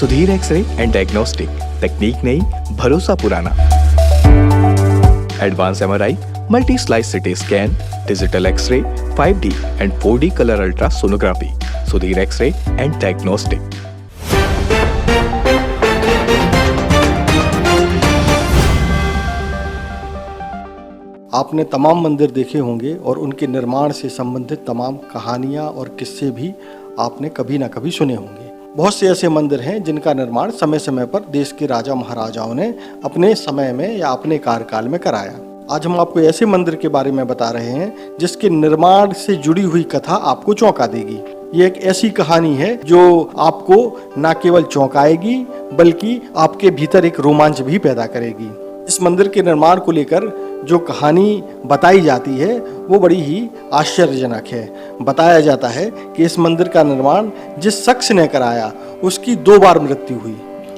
Sudhir X-ray and diagnostic, तकनीक नई, भरोसा पुराना। Advance MRI, multi slice CT scan, digital X-ray, 5D and 4D colour ultra sonography. Sudhir X-ray and diagnostic. आपने तमाम मंदिर देखे होंगे और उनके निर्माण से संबंधित तमाम कहानियाँ और किस्से भी आपने कभी ना कभी सुने होंगे। बहुत से ऐसे मंदिर हैं जिनका निर्माण समय समय पर देश के राजा महाराजाओं ने अपने समय में या अपने कार्यकाल में कराया। आज हम आपको ऐसे मंदिर के बारे में बता रहे हैं जिसके निर्माण से जुड़ी हुई कथा आपको चौंका देगी। ये एक ऐसी कहानी है जो आपको न केवल चौंकाएगी बल्कि आपके भीतर एक रोमांच भी पैदा करेगी। इस मंदिर के निर्माण को लेकर जो कहानी बताई जाती है वो बड़ी ही आश्चर्यजनक है। बताया जाता है कि इस मंदिर का निर्माण जिस शख्स ने कराया उसकी 2 बार मृत्यु हुई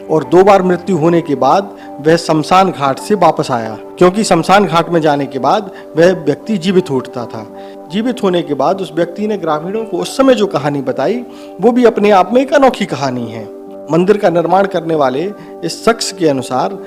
और 2 बार मृत्यु होने के बाद वह शमशान घाट से वापस आया, क्योंकि शमशान घाट में जाने के बाद वह व्यक्ति जीवित उठता था। जीवित होने के बाद उस व्यक्ति ने ग्रामीणों को उस समय जो कहानी बताई वो भी अपने आप में एक अनोखी कहानी है। मंदिर का निर्माण करने वाले इस शख्स के अनुसार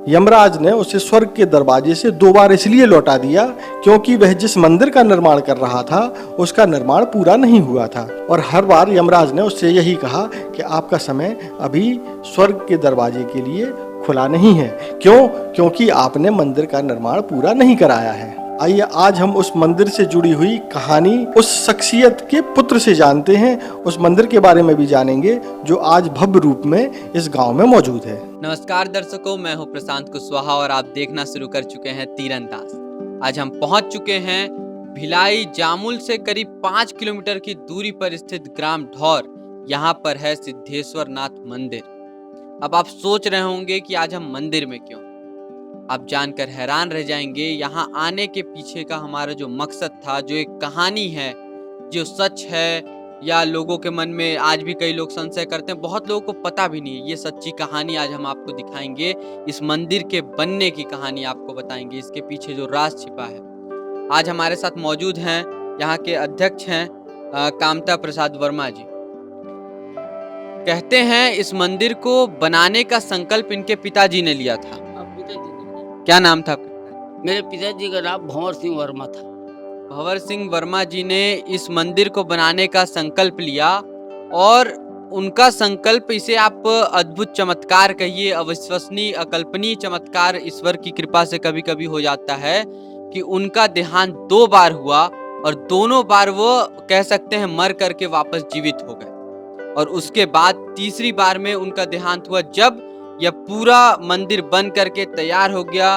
यमराज ने उसे स्वर्ग के दरवाजे से 2 बार इसलिए लौटा दिया क्योंकि वह जिस मंदिर का निर्माण कर रहा था उसका निर्माण पूरा नहीं हुआ था, और हर बार यमराज ने उससे यही कहा कि आपका समय अभी स्वर्ग के दरवाजे के लिए खुला नहीं है। क्यों? क्योंकि आपने मंदिर का निर्माण पूरा नहीं कराया है। आइए आज हम उस मंदिर से जुड़ी हुई कहानी उस शख्सियत के पुत्र से जानते हैं, उस मंदिर के बारे में भी जानेंगे जो आज भव्य रूप में इस गांव में मौजूद है। नमस्कार दर्शकों, मैं हूं प्रशांत कुशवाहा और आप देखना शुरू कर चुके हैं तीरंदाज। आज हम पहुंच चुके हैं भिलाई जामुल से करीब 5 किलोमीटर की दूरी पर स्थित ग्राम ढौर। यहाँ पर है सिद्धेश्वर नाथ मंदिर। अब आप सोच रहे होंगे कि आज हम मंदिर में क्यों? आप जानकर हैरान रह जाएंगे। यहाँ आने के पीछे का हमारा जो मकसद था, जो एक कहानी है, जो सच है या लोगों के मन में आज भी कई लोग संशय करते हैं, बहुत लोगों को पता भी नहीं है। ये सच्ची कहानी आज हम आपको दिखाएंगे। इस मंदिर के बनने की कहानी आपको बताएंगे, इसके पीछे जो राज छिपा है। आज हमारे साथ मौजूद हैं यहाँ के अध्यक्ष हैं कामता प्रसाद वर्मा जी। कहते हैं इस मंदिर को बनाने का संकल्प इनके पिताजी ने लिया था। क्या नाम था आपका? मेरे पिताजी का नाम भंवर सिंह वर्मा था। भंवर सिंह वर्मा जी ने इस मंदिर को बनाने का संकल्प लिया और उनका संकल्प, इसे आप अद्भुत चमत्कार कहिए, अविश्वसनीय अकल्पनीय चमत्कार ईश्वर की कृपा से कभी कभी हो जाता है कि उनका देहांत 2 बार हुआ और दोनों बार वो कह सकते हैं मर करके वापस जीवित हो गए। और उसके बाद तीसरी बार में उनका देहांत हुआ जब यह पूरा मंदिर बन करके तैयार हो गया,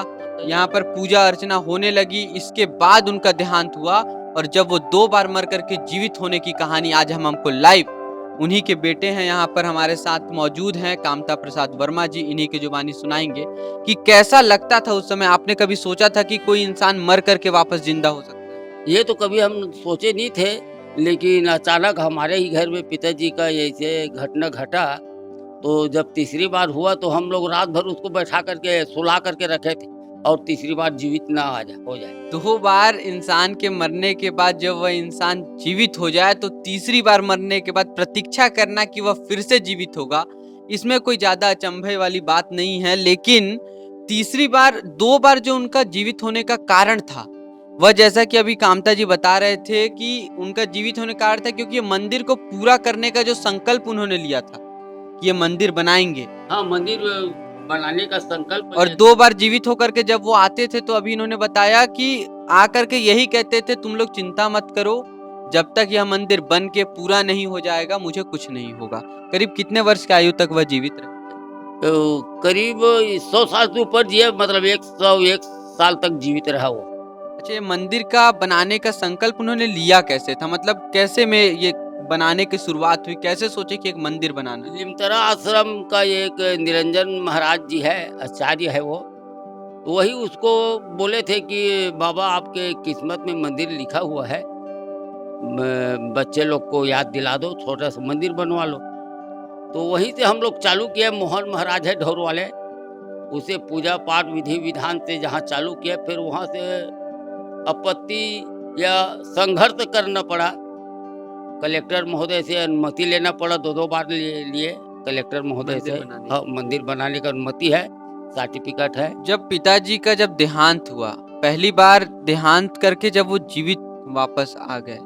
यहाँ पर पूजा अर्चना होने लगी। इसके बाद उनका देहांत हुआ और जब वो 2 बार मर करके जीवित होने की कहानी आज हम हमको लाइव, उन्हीं के बेटे हैं यहाँ पर हमारे साथ मौजूद हैं कामता प्रसाद वर्मा जी, इन्हीं की जुबानी सुनाएंगे कि कैसा लगता था उस समय। आपने कभी सोचा था कि कोई इंसान मर करके वापस जिंदा हो सकता है? ये तो कभी हम सोचे नहीं थे, लेकिन अचानक हमारे ही घर में पिताजी का ऐसे घटना घटा। तो जब तीसरी बार हुआ तो हम लोग रात भर उसको बैठा करके सुला करके रखे थे और तीसरी बार जीवित ना हो जाए। 2 बार इंसान के मरने के बाद जब वह इंसान जीवित हो जाए तो तीसरी बार मरने के बाद प्रतीक्षा करना कि वह फिर से जीवित होगा, इसमें कोई ज्यादा अचंभे वाली बात नहीं है। लेकिन तीसरी बार 2 बार जो उनका जीवित होने का कारण था, वह जैसा कि अभी कामता जी बता रहे थे कि उनका जीवित होने का कारण था क्योंकि ये मंदिर को पूरा करने का जो संकल्प उन्होंने लिया था, ये मंदिर बनाएंगे। हाँ, मंदिर बनाने का संकल्प। और 2 बार जीवित होकर के जब वो आते थे तो अभी इन्होंने बताया कि आकर के यही कहते थे, तुम लोग चिंता मत करो, जब तक यह मंदिर बन के पूरा नहीं हो जाएगा मुझे कुछ नहीं होगा। करीब कितने वर्ष की आयु तक वह जीवित रहे? तो करीब 100 साल से ऊपर जिए, मतलब 101 साल तक जीवित रहा वो। अच्छा, ये मंदिर का बनाने का संकल्प उन्होंने लिया कैसे था? मतलब कैसे में ये बनाने की शुरुआत हुई, कैसे सोचे कि एक मंदिर बनाना? लिमतरा आश्रम का एक निरंजन महाराज जी है, आचार्य है वो, तो वही उसको बोले थे कि बाबा आपके किस्मत में मंदिर लिखा हुआ है, बच्चे लोग को याद दिला दो, छोटा सा मंदिर बनवा लो। तो वहीं से हम लोग चालू किए। मोहन महाराज है ढौर वाले, उसे पूजा पाठ विधि विधान से जहाँ चालू किया, फिर वहाँ से आपत्ति या संघर्ष करना पड़ा। कलेक्टर महोदय से अनुमति लेना पड़ा, 2 बार लिए कलेक्टर महोदय मंदिर से बनाने हाँ, मंदिर बनाने का अनुमति है, सर्टिफिकेट है। जब पिताजी का जब देहांत हुआ, पहली बार देहांत करके जब वो जीवित वापस आ गए,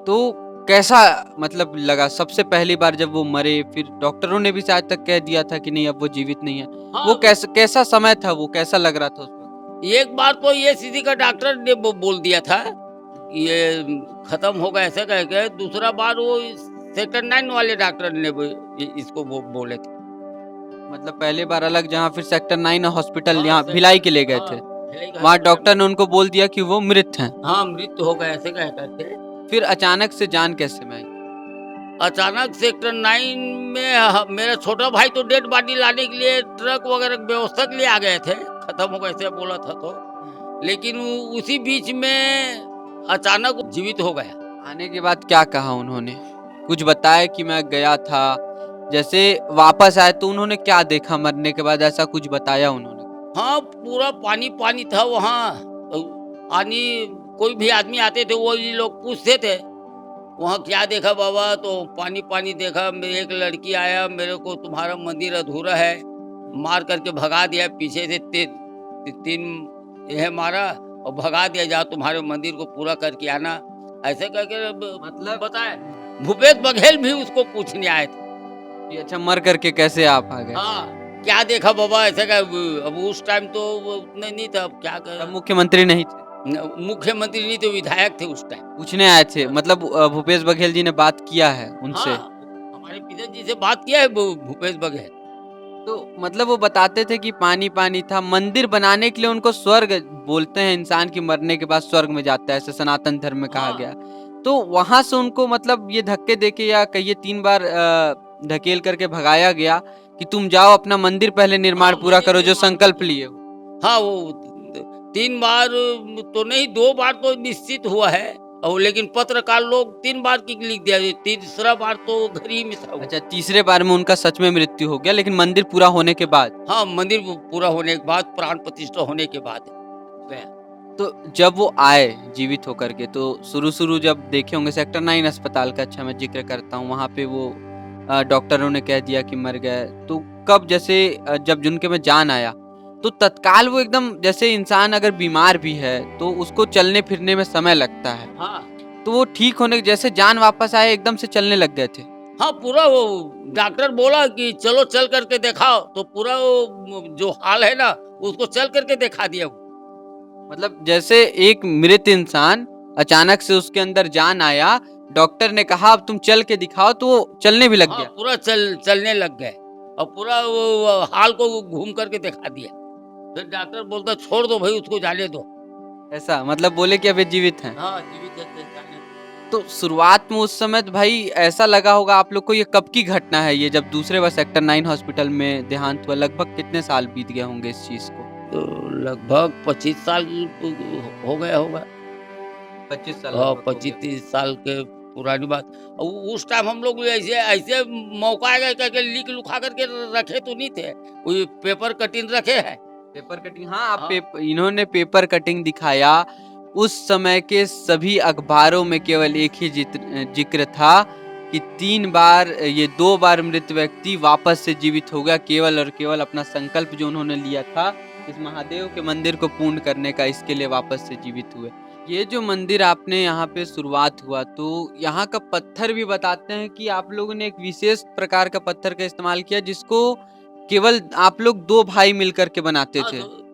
तो कैसा मतलब लगा? सबसे पहली बार जब वो मरे, फिर डॉक्टरों ने भी शायद तक कह दिया था कि नहीं अब वो जीवित नहीं है। हाँ, वो कैसा समय था, वो कैसा लग रहा था उस वक़्त? एक बार तो ये सीधी का डॉक्टर ने बोल दिया था कि ये खत्म होगा ऐसे कह के, दूसरा बार वो सेक्टर 9 वाले डॉक्टर ने इसको बोले थे। मतलब पहली बार अलग जहाँ फिर सेक्टर 9 हॉस्पिटल हाँ, यहाँ भिलाई के ले गए थे। भिलाई का वहाँ हॉस्पिटल डॉक्टर ने में। उनको बोल दिया कि वो मृत हैं। हाँ, मृत्यु हो गया ऐसे कह करके। फिर अचानक से जान कैसे में आई? अचानक सेक्टर 9 में मेरा छोटा भाई तो डेड बॉडी लाने के लिए ट्रक वगैरह व्यवस्था के लिए आ गए थे, खत्म हो गए ऐसे बोला था तो, लेकिन उसी बीच में अचानक वो जीवित हो गया। आने के बाद क्या कहा उन्होंने? कुछ बताया कि मैं गया था, जैसे वापस आए तो उन्होंने क्या देखा मरने के बाद, ऐसा कुछ बताया उन्होंने? हाँ, पूरा पानी पानी था वहाँ। पानी कोई भी आदमी आते थे वो ये लोग पूछते थे वहाँ क्या देखा बाबा, तो पानी पानी देखा। एक लड़की आया, मेरे को तुम्हारा मंदिर अधूरा है, मार करके भगा दिया पीछे से। तीन यह मारा और भगा दिया, जाओ तुम्हारे मंदिर को पूरा करके आना, ऐसे करके मतलब बताया। भूपेश बघेल भी उसको पूछने आए थे। कि अच्छा मर करके कैसे आप आ गए? हाँ, क्या देखा बाबा ऐसे का। अब उस टाइम तो वो उतने नहीं था, अब क्या तब कर। मुख्यमंत्री नहीं थे, मुख्यमंत्री नहीं तो विधायक थे उस टाइम। पूछने आए थे। मतलब भूपेश बघेल जी ने बात किया है उनसे? हाँ, हमारे पिताजी से बात किया है भूपेश बघेल। तो मतलब वो बताते थे कि पानी पानी था। मंदिर बनाने के लिए उनको स्वर्ग बोलते हैं, इंसान की मरने के बाद स्वर्ग में जाता है, ऐसे सनातन धर्म में कहा हाँ। गया। तो वहां से उनको मतलब ये धक्के देके या कहिए 3 बार ढकेल करके भगाया गया कि तुम जाओ अपना मंदिर पहले निर्माण हाँ, पूरा मंदिर करो जो निर्माण संकल्प लिए हो। हाँ, वो 3 बार तो नहीं, 2 बार तो निश्चित हुआ है। और लेकिन पत्रकार लोग 3 बार की लिख दिया, तीसरा बार तो घर ही में था वो। अच्छा, तीसरे बार में उनका सच में मृत्यु हो गया, लेकिन मंदिर पूरा होने के बाद। हाँ, मंदिर पूरा होने के बाद, प्राण प्रतिष्ठा होने के बाद गया। तो जब वो आए जीवित होकर के, तो शुरू जब देखे होंगे सेक्टर 9 अस्पताल का, अच्छा मैं जिक्र करता हूँ, वहाँ पे वो डॉक्टरों ने कह दिया कि मर गए। तो कब जैसे जब जिनके में जान आया, तो तत्काल वो एकदम, जैसे इंसान अगर बीमार भी है तो उसको चलने फिरने में समय लगता है, हाँ, तो वो ठीक होने जैसे जान वापस आए एकदम से चलने लग गए थे? हाँ, पूरा वो डॉक्टर बोला कि चलो चल करके दिखाओ, तो पूरा वो जो हाल है ना उसको चल करके दिखा दिया वो। मतलब जैसे एक मृत इंसान अचानक से उसके अंदर जान आया, डॉक्टर ने कहा अब तुम चल के दिखाओ, तो वो चलने भी लग हाँ, गया। पूरा चलने लग गए और पूरा वो हाल को घूम करके दिखा दिया। फिर डॉक्टर बोलता छोड़ दो भाई, उसको जाने दो। ऐसा मतलब बोले कि अभी जीवित हैं। हाँ, जीवित है तो जाने दो। तो शुरुआत में उस समय तो भाई ऐसा लगा होगा आप लोग को, ये कब की घटना है ये, जब दूसरे बार सेक्टर 9 हॉस्पिटल में देहांत हुआ? लगभग कितने साल बीत गए होंगे इस चीज को? तो लगभग 25 साल हो गया होगा। 25 साल हाँ, लगभग हो 25-30 साल के पुरानी बात। उस टाइम हम लोग ऐसे ऐसे मौका आएगा करके लिख लुखा करके रखे तो नहीं थे, वो पेपर कटिंग रखे हैं। गया। पेपर कटिंग, हाँ, आप हाँ। इन्होंने पेपर कटिंग दिखाया। उस समय के सभी अखबारों में केवल एक ही जिक्र था कि 3 बार, ये 2 बार मृत व्यक्ति वापस से जीवित हो गया, केवल और केवल अपना संकल्प जो उन्होंने लिया था इस महादेव के मंदिर को पूर्ण करने का, इसके लिए वापस से जीवित हुए। ये जो मंदिर आपने यहाँ पे शुरुआत हुआ, तो यहाँ का पत्थर भी बताते हैं कि आप लोगों ने एक विशेष प्रकार का पत्थर का इस्तेमाल किया, जिसको केवल आप लोग 2 भाई मिलकर के बनाते हाँ, थे। तो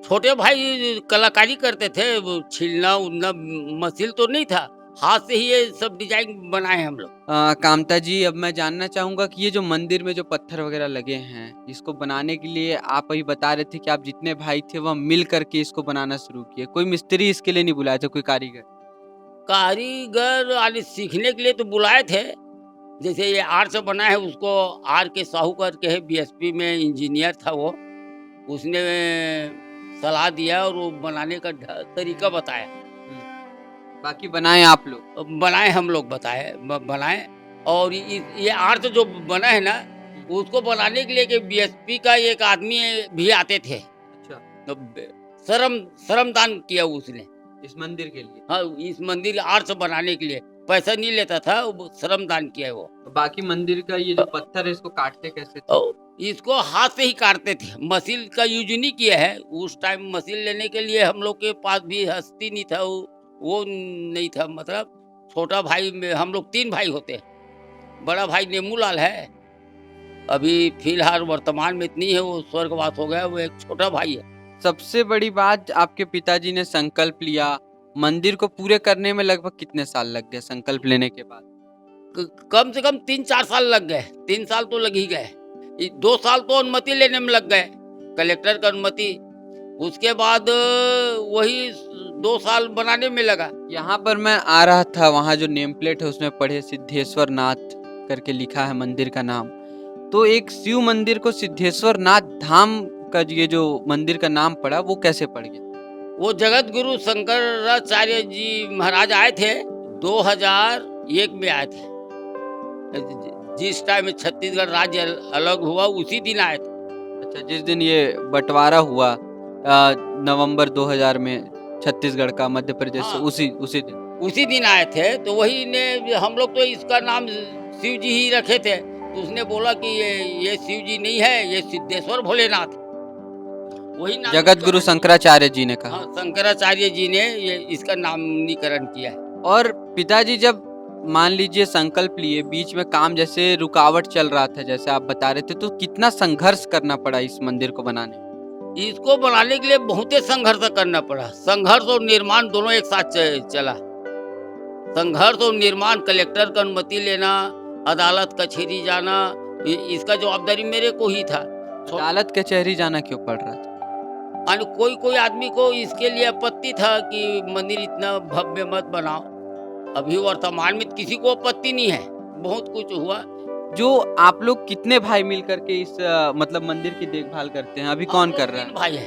छोटे भाई कलाकारी करते थे, वो छीलना उड़ना मशीन तो नहीं था, हाथ से ही ये सब डिजाइन बनाए हम लोग। कामता जी, अब मैं जानना चाहूंगा कि ये जो मंदिर में जो पत्थर वगैरह लगे हैं, इसको बनाने के लिए आप अभी बता रहे थे कि आप जितने भाई थे वह मिल करके इसको बनाना शुरू किए, कोई मिस्त्री इसके लिए नहीं बुलाया था, कोई कारीगर? कारीगर आने सीखने के लिए तो बुलाए थे। जैसे ये आर से बना है, उसको आर के साहू करके है, बीएसपी में इंजीनियर था वो, उसने सलाह दिया और वो बनाने का तरीका बताया। बाकी बनाए आप लोग? बनाए हम लोग बताए बनाए। और ये आर्ट जो बना है ना, उसको बनाने के लिए कि बीएसपी का एक आदमी भी आते थे, अच्छा, तो श्रमदान किया उसने इस मंदिर के लिए? हाँ, इस मंदिर आर्ट बनाने के लिए। पैसा नहीं लेता था, वो श्रम दान किया है वो। बाकी मंदिर का ये जो पत्थर है इसको काटते कैसे थे? और इसको हाथ से ही काटते थे, मशीन का यूज नहीं किया है। उस टाइम मशीन लेने के लिए हम लोग के पास भी हस्ती नहीं था, वो नहीं था। मतलब छोटा भाई में हम लोग 3 भाई होते हैं। बड़ा भाई नेमूलाल है, अभी फिलहाल वर्तमान में इतनी है, वो स्वर्गवास हो गया। वो एक छोटा भाई है। सबसे बड़ी बात, आपके पिताजी ने संकल्प लिया, मंदिर को पूरे करने में लगभग कितने साल लग गए संकल्प लेने के बाद? कम से कम 3-4 साल लग गए। 3 साल तो लग ही गए। 2 साल तो अनुमति लेने में लग गए, कलेक्टर का अनुमति। उसके बाद वही 2 साल बनाने में लगा। यहाँ पर मैं आ रहा था, वहाँ जो नेम प्लेट है उसमें पढ़े सिद्धेश्वर नाथ करके लिखा है मंदिर का नाम। तो एक शिव मंदिर को सिद्धेश्वर नाथ धाम का ये जो मंदिर का नाम पड़ा, वो कैसे पड़ गया? वो जगत गुरु शंकराचार्य जी महाराज आए थे, 2001 में आए थे। जिस टाइम छत्तीसगढ़ राज्य अलग हुआ उसी दिन आए थे। अच्छा, जिस दिन ये बंटवारा हुआ नवंबर 2000 में छत्तीसगढ़ का मध्य प्रदेश से, हाँ। उसी दिन आए थे। तो वही ने, हम लोग तो इसका नाम शिव जी ही रखे थे। तो उसने बोला कि ये शिव जी नहीं है, ये सिद्धेश्वर भोलेनाथ। वही नाम जगत गुरु शंकराचार्य जी ने कहा। हाँ, शंकराचार्य जी ने ये इसका नामकरण किया है। और पिताजी जब मान लीजिए संकल्प लिए, बीच में काम जैसे रुकावट चल रहा था जैसे आप बता रहे थे, तो कितना संघर्ष करना पड़ा इस मंदिर को बनाने में? इसको बनाने के लिए बहुत ही संघर्ष करना पड़ा। संघर्ष और निर्माण दोनों एक साथ चला। संघर्ष और निर्माण, कलेक्टर का अनुमति लेना, अदालत कचहरी जाना, इसका जवाबदारी मेरे को ही था। अदालत कचहरी जाना क्यों पड़ रहा था? और कोई आदमी को इसके लिए आपत्ति था कि मंदिर इतना भव्य मत बनाओ। अभी वर्तमान में किसी को आपत्ति नहीं है, बहुत कुछ हुआ। जो आप लोग कितने भाई मिल करके इस मतलब मंदिर की देखभाल करते हैं? अभी कौन कर रहा है? 3 भाई है।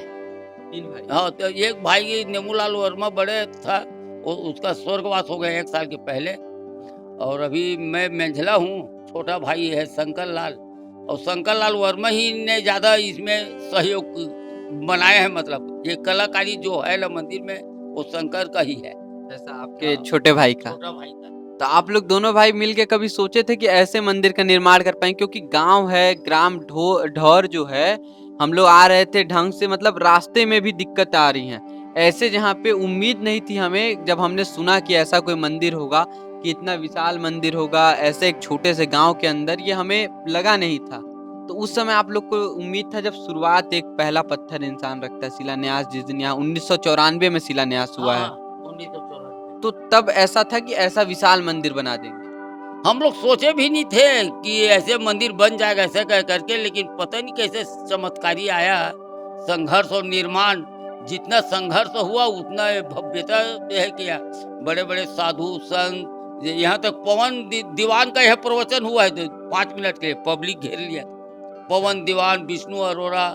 3 भाई। हाँ, तो एक भाई नेमूलाल वर्मा बड़े था, उसका स्वर्गवास हो गया 1 साल के पहले। और अभी मैं मंझला हूँ, छोटा भाई है शंकर लाल। और शंकर लाल वर्मा ही ने ज्यादा इसमें सहयोग बनाया है। मतलब ये कलाकारी जो है ना मंदिर में, वो शंकर का ही है। जैसा आपके छोटे भाई का। छोटा भाई का। तो आप लोग दोनों भाई मिलके कभी सोचे थे कि ऐसे मंदिर का निर्माण कर पाएं? क्योंकि गांव है, ग्राम ढौर जो है, हम लोग आ रहे थे ढंग से, मतलब रास्ते में भी दिक्कत आ रही है। ऐसे जहाँ पे उम्मीद नहीं थी हमें, जब हमने सुना कि ऐसा कोई मंदिर होगा, कि इतना विशाल मंदिर होगा ऐसे एक छोटे से गांव के अंदर, ये हमें लगा नहीं था। तो उस समय आप लोग को उम्मीद था, जब शुरुआत एक पहला पत्थर इंसान रखता है, शिलान्यास जिस दिन यहाँ 1994 में शिलान्यास हुआ है, 1994। तो तब ऐसा था कि ऐसा विशाल मंदिर बना देंगे। हम लोग सोचे भी नहीं थे कि ऐसे मंदिर बन जाएगा ऐसे कह करके, लेकिन पता नहीं कैसे चमत्कारी आया। संघर्ष और निर्माण, जितना संघर्ष हुआ उतना भव्यता है किया। बड़े बड़े साधु संत, यहाँ तक पवन दीवान का यह प्रवचन हुआ है, 5 मिनट के लिए पब्लिक घेर लिया। पवन दीवान, विष्णु अरोरा,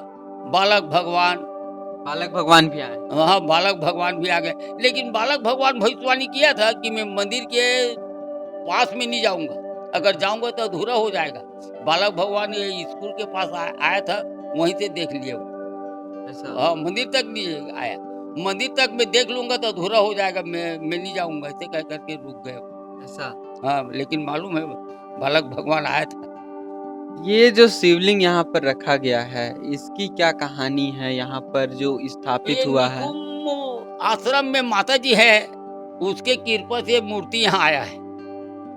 बालक भगवान भी आए। हाँ, बालक भगवान भी आ गए। लेकिन बालक भगवान भविष्यवाणी किया था कि मैं मंदिर के पास में नहीं जाऊंगा, अगर जाऊंगा तो अधूरा हो जाएगा। बालक भगवान ये स्कूल के पास आया था, वहीं से देख लिए वो। ऐसा हाँ, मंदिर तक नहीं आया। मंदिर तक मैं देख लूंगा तो अधूरा हो जाएगा, मैं नहीं जाऊंगा, ऐसे कह करके रुक गए। ऐसा। हाँ, लेकिन मालूम है बालक भगवान आया था। ये जो शिवलिंग यहाँ पर रखा गया है, इसकी क्या कहानी है? यहाँ पर जो स्थापित हुआ है, निकुंभ आश्रम में माता जी है, उसके कृपा से मूर्ति यहाँ आया है।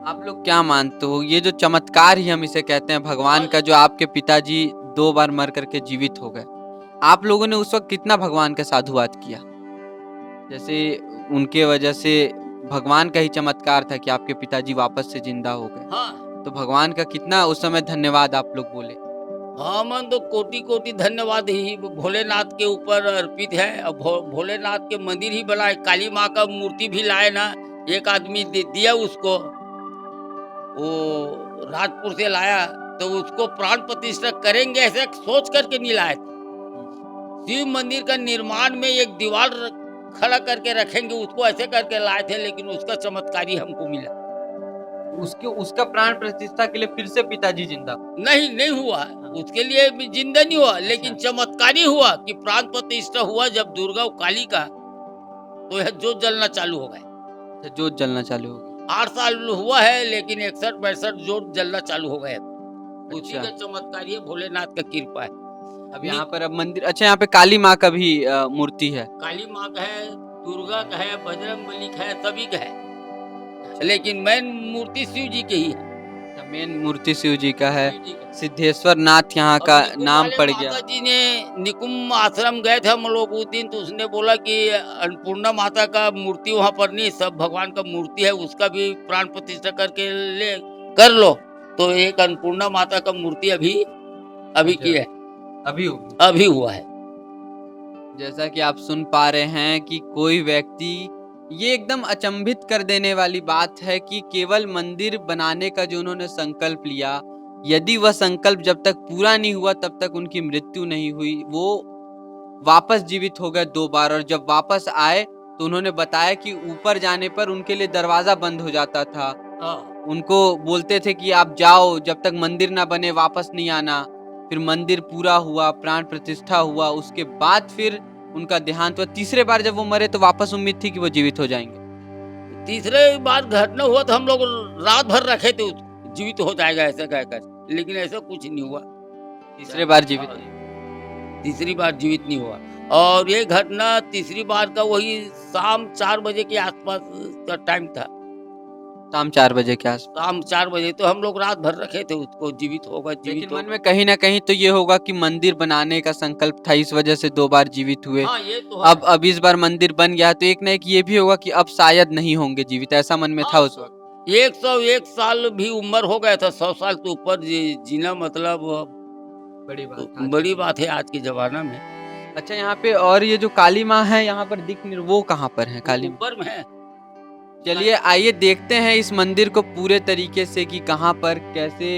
आप लोग क्या मानते हो? ये जो चमत्कार ही हम इसे कहते हैं भगवान का, जो आपके पिताजी 2 बार मर करके जीवित हो गए, आप लोगों ने उस वक्त कितना भगवान का साधुवाद किया? जैसे उनके वजह से भगवान का ही चमत्कार था कि आपके पिताजी वापस से जिंदा हो गए, हाँ, तो भगवान का कितना उस समय धन्यवाद आप लोग बोले? हाँ, मन तो कोटि कोटि धन्यवाद ही भोलेनाथ के ऊपर अर्पित है। अब भोलेनाथ के मंदिर ही बनाए, काली माँ का मूर्ति भी लाए ना, एक आदमी दिया उसको, वो राजपुर से लाया, तो उसको प्राण प्रतिष्ठा करेंगे ऐसे सोच करके नहीं लाए थे। शिव मंदिर का निर्माण में एक दीवार खड़ा करके रखेंगे, उसको ऐसे करके लाए थे, लेकिन उसका चमत्कारी हमको मिला। उसका प्राण प्रतिष्ठा के लिए फिर से पिताजी जिंदा? नहीं हुआ, उसके लिए भी जिंदा नहीं हुआ, लेकिन चमत्कारी हुआ कि प्राण प्रतिष्ठा हुआ जब दुर्गा और काली का, तो यह जोत जलना चालू हो गए। जोत जलना चालू हो गई। 8 साल हुआ है, लेकिन 61-62 जोत जलना चालू हो गए। उसी अच्छा। का चमत्कार ये भोलेनाथ का कृपा है। अब यहाँ पर अब मंदिर, अच्छा यहाँ पे काली माँ का भी मूर्ति है। काली माँ का है, दुर्गा का है, बजरंगबली का है, सभी का है। लेकिन मेन मूर्ति शिव जी की ही है। मेन मूर्ति शिव जी का है। शिव जी का। सिद्धेश्वर नाथ यहाँ अब का निकुंभ नाम वाले पड़ गया। माता जी ने निकुंभ आश्रम गए थे हम लोग उस दिन, तो उसने बोला कि अन्नपूर्णा माता का मूर्ति वहाँ पर नहीं, सब भगवान का मूर्ति है, उसका भी प्राण प्रतिष्ठा करके ले कर लो। तो एक अन्नपूर्णा माता का मूर्ति अभी अभी की है, अभी अभी हुआ है। जैसा कि आप सुन पा रहे हैं कि कोई व्यक्ति, ये एकदम अचंभित कर देने वाली बात है कि केवल मंदिर बनाने का जो उन्होंने संकल्प लिया, यदि वह संकल्प जब तक पूरा नहीं हुआ तब तक उनकी मृत्यु नहीं हुई। वो वापस जीवित हो गए 2 बार, और जब वापस आए तो उन्होंने बताया कि ऊपर जाने पर उनके लिए दरवाजा बंद हो जाता था। उनको बोलते थे कि आप जाओ, जब तक मंदिर ना बने वापस नहीं आना। फिर मंदिर पूरा हुआ, प्राण प्रतिष्ठा हुआ, उसके बाद फिर उनका देहांत हुआ। तीसरे बार जब वो मरे तो वापस उम्मीद थी कि वो जीवित हो जाएंगे। तीसरे बार घटना हुआ तो हम लोग रात भर रखे थे उसको, जीवित हो जाएगा ऐसा कहकर, लेकिन ऐसा कुछ नहीं हुआ। तीसरे बार जीवित नहीं। तीसरी बार जीवित नहीं हुआ। और ये घटना तीसरी बार का वही शाम 4 बजे के आसपास का टाइम था। शाम 4 बजे के आस। शाम 4 बजे, तो हम लोग रात भर रखे थे उसको, जीवित होगा जीवित लेकिन मन होगा। में कहीं ना कहीं तो ये होगा कि मंदिर बनाने का संकल्प था, इस वजह से 2 बार जीवित हुए। हाँ, ये तो है। अब इस बार मंदिर बन गया तो एक ना एक ये भी होगा कि अब शायद नहीं होंगे जीवित, ऐसा मन में था उस वक्त। 101 साल भी उम्र हो गया था, 100 साल के ऊपर जीना मतलब बड़ी बात है आज के जमाना में। अच्छा, यहाँ पे और ये जो काली माँ है यहाँ पर दिख नहीं, वो कहाँ पर है काली माँ? ऊपर में है। चलिए आइए देखते हैं इस मंदिर को पूरे तरीके से कि कहाँ पर कैसे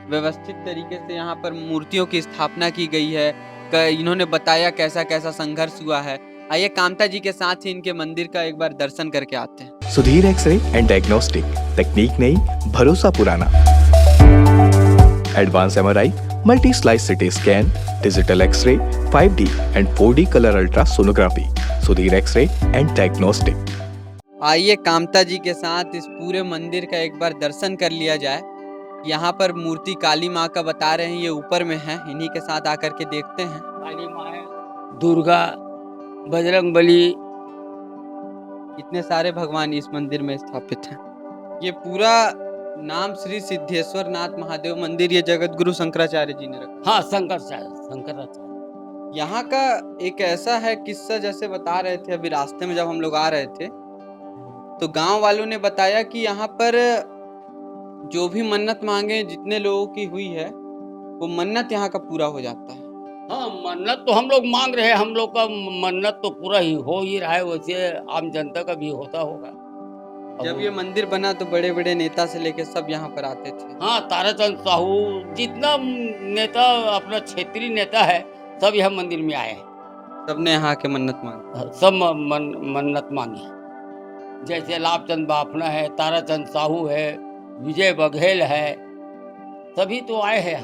व्यवस्थित तरीके से यहाँ पर मूर्तियों की स्थापना की गई है। इन्होंने बताया कैसा कैसा संघर्ष हुआ है। आइए कामता जी के साथ ही इनके मंदिर का एक बार दर्शन करके आते हैं। सुधीर एक्सरे एंड डायग्नोस्टिक, तकनीक नई, भरोसा पुराना। Advance MRI, multi slice CT scan, digital X-ray, 5D and 4D colour ultra sonography. Sudhir X-ray and diagnostic. आइए कामता जी के साथ इस पूरे मंदिर का एक बार दर्शन कर लिया जाए। यहाँ पर मूर्ति काली माँ का बता रहे हैं, ये ऊपर में है, इन्हीं के साथ आकर के देखते हैं। काली माँ है, दुर्गा, बजरंगबली, इतने सारे भगवान इस मंदिर में स्थापित हैं। ये पूरा नाम श्री सिद्धेश्वर नाथ महादेव मंदिर ये जगत गुरु शंकराचार्य जी ने रखा। हाँ, शंकराचार्य। यहाँ का एक ऐसा है किस्सा, जैसे बता रहे थे अभी रास्ते में जब हम लोग आ रहे थे तो गांव वालों ने बताया कि यहाँ पर जो भी मन्नत मांगे, जितने लोगों की हुई है, वो मन्नत यहाँ का पूरा हो जाता है। हाँ, मन्नत तो हम लोग मांग रहे हैं, हम लोग का मन्नत तो पूरा ही हो ही रहा है, वैसे आम जनता का भी होता होगा। जब ये मंदिर बना तो बड़े बड़े नेता से लेके सब यहाँ पर आते थे। हाँ, ताराचंद साहू, जितना नेता अपना क्षेत्रीय नेता है सब यह मंदिर में आए हैं। सबने यहाँ के मन्नत मांगी। सब मन्नत मांगी, जैसे लाभचंद बाफना है, ताराचंद साहू है, विजय बघेल है, सभी तो आए हैं।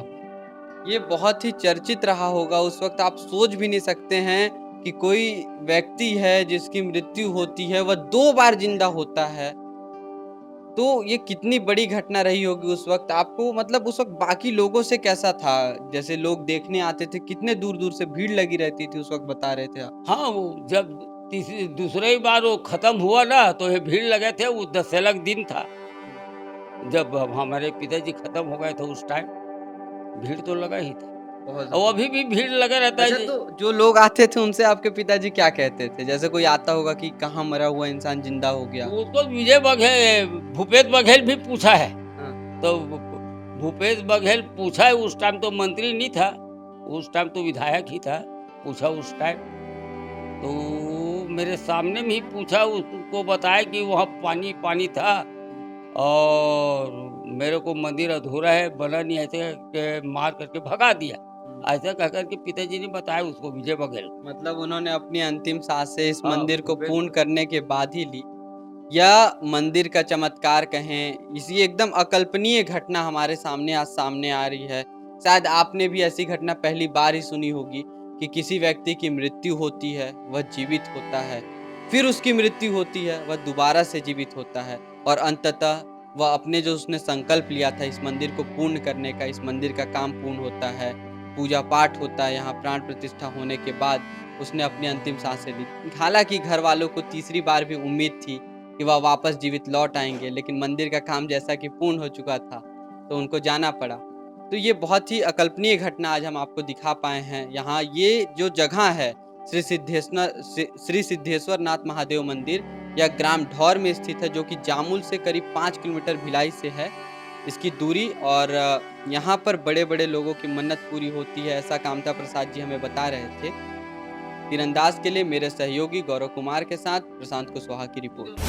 ये बहुत ही चर्चित रहा होगा उस वक्त। आप सोच भी नहीं सकते हैं कि कोई व्यक्ति है जिसकी मृत्यु होती है वह 2 बार जिंदा होता है, तो ये कितनी बड़ी घटना रही होगी उस वक्त। आपको मतलब उस वक्त बाकी लोगों से कैसा था? जैसे लोग देखने आते थे, कितने दूर दूर से भीड़ लगी रहती थी उस वक्त, बता रहे थे आप। हाँ, वो जब दूसरी बार वो खत्म हुआ ना, तो ये भीड़ लगे थे। वो दशहरा दिन था जब हमारे पिताजी खत्म हो गए थे, उस टाइम भीड़ तो लगा ही था, और अभी भी भीड़ लगा रहता है। अच्छा, तो जो लोग आते थे उनसे आपके पिताजी क्या कहते थे? जैसे कोई आता होगा कि कहाँ मरा हुआ इंसान जिंदा हो गया। उसको विजय बघेल, भूपेश बघेल भी पूछा है। हाँ। तो भूपेश बघेल पूछा है, उस टाइम तो मंत्री नहीं था, उस टाइम तो विधायक ही था। पूछा उस टाइम तो मेरे सामने में ही पूछा, उसको बताया कि वहाँ पानी पानी था और मेरे को मंदिर अधूरा है, बना नहीं, ऐसे के मार करके भगा दिया। ऐसा कहकर के पिताजी ने बताया उसको, विजय बघेल। मतलब उन्होंने अपनी अंतिम सांसें इस हाँ, मंदिर को बिल्कुल। पूर्ण करने के बाद ही ली। यह मंदिर का चमत्कार कहें, इसी एकदम अकल्पनीय घटना हमारे सामने आज सामने आ रही है। शायद आपने भी ऐसी घटना पहली बार ही सुनी होगी कि किसी व्यक्ति की मृत्यु होती है, वह जीवित होता है, फिर उसकी मृत्यु होती है, वह दोबारा से जीवित होता है। और अंततः वह अपने जो उसने संकल्प लिया था इस मंदिर को पूर्ण करने का, इस मंदिर का काम पूर्ण होता है, पूजा पाठ होता है, यहाँ प्राण प्रतिष्ठा होने के बाद उसने अपनी अंतिम सांसें ली। हालाँकि घर वालों को तीसरी बार भी उम्मीद थी कि वह वापस जीवित लौट आएँगे, लेकिन मंदिर का काम जैसा कि पूर्ण हो चुका था, तो उनको जाना पड़ा। तो ये बहुत ही अकल्पनीय घटना आज हम आपको दिखा पाए हैं। यहाँ ये जो जगह है श्री सिद्धेश्वर नाथ महादेव मंदिर, यह ग्राम ढौर में स्थित है, जो कि जामुल से करीब 5 किलोमीटर भिलाई से है इसकी दूरी। और यहाँ पर बड़े-बड़े लोगों की मन्नत पूरी होती है, ऐसा कामता प्रसाद जी हमें बता रहे थे। तीरंदाज के लिए मेरे सहयोगी गौरव कुमार के साथ प्रशांत कुशवाहा की रिपोर्ट।